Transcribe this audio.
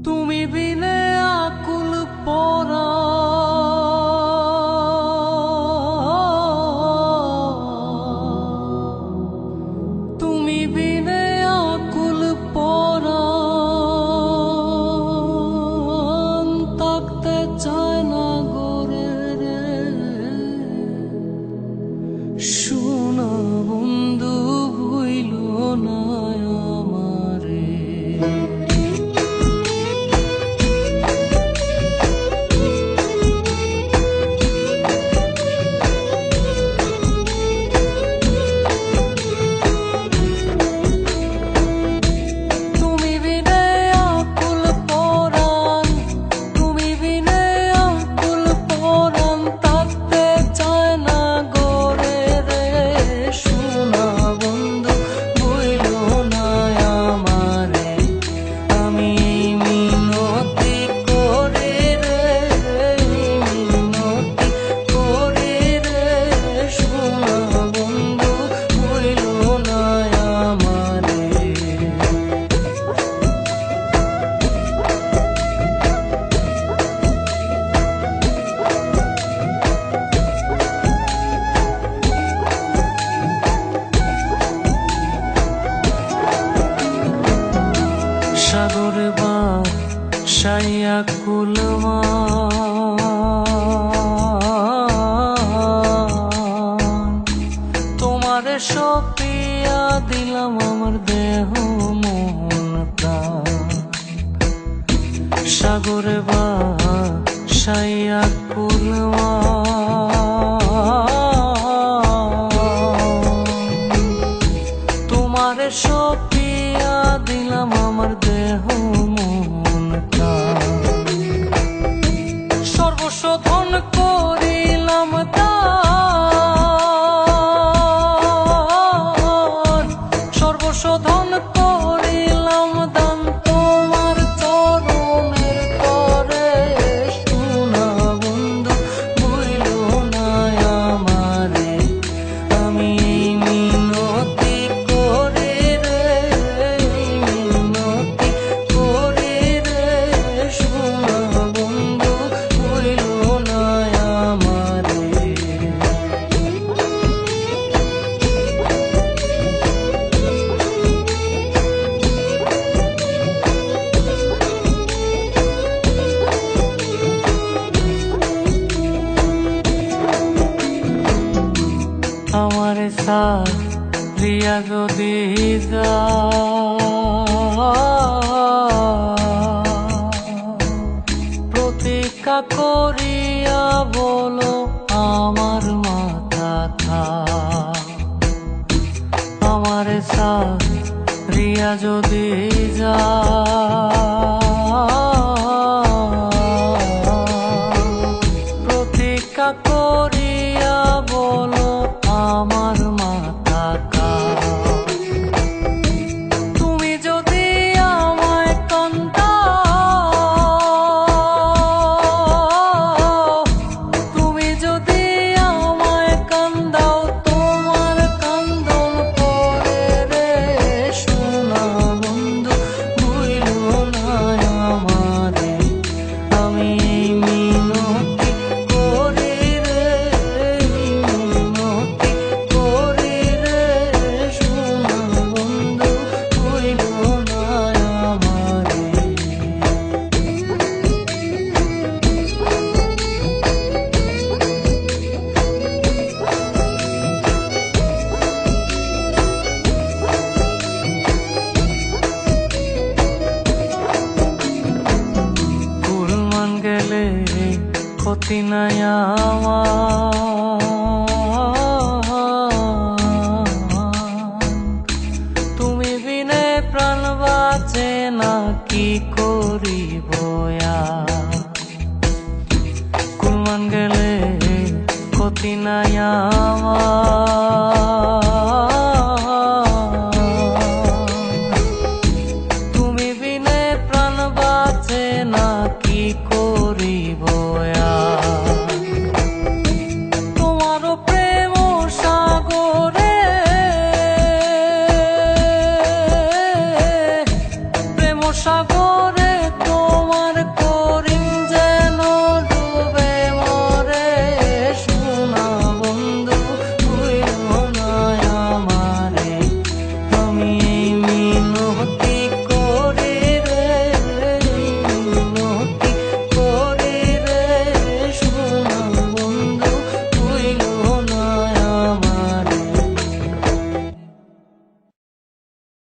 তুমি বিনে আকুল পরা তুমি বিনে আকুল পরা থাকতে চায় না গোরে রে শোনা বন্ধু ভুইল না আমারে সাগরে বাসাইয়া কুলমা তোমারে সপিয়া দিলাম আমার দেহ মন প্রাণ সাগরে বাসাইয়া কুলমা তোমারে সপিয়া দিলাম আমার দেহ মন প্রাণ সর্বস্ব ধন করিলাম দান সর্বস্ব ধন করিলাম দান তোমার চরণের করে শোনা বন্ধু ভুইল না আমারে আমি মিনতি করি রে মিনতি করি রে শোনা বন্ধু ভুইল না আমারে আমারে সারিয়া যদি প্রতীক্ষা করিয়া বলো আমার মাথা থা আমারে সারিয়া যদি প্রতীক্ষা করিয়া বলো আমার মাথা কা তুমি যদি আমায় কান্দাও তুমি যদি আমায় কান্দাও তোমার কান্দন পরে রে শোনা বন্ধু ভুইল না আমারে আমি মিনতি করি রে মিনতি করি রে শোনা বন্ধু ভুইল না আমারে কুলমান গেলে ক্ষতি নাই আমার তুমি বিনে প্রাণ বাঁচে না কি করিব কুলমান গেলে ক্ষতি নাই আমার তুমি বিনে প্রাণ বাঁচে না কি করিব তোমারও প্রেম সাগরে প্রেম সাগর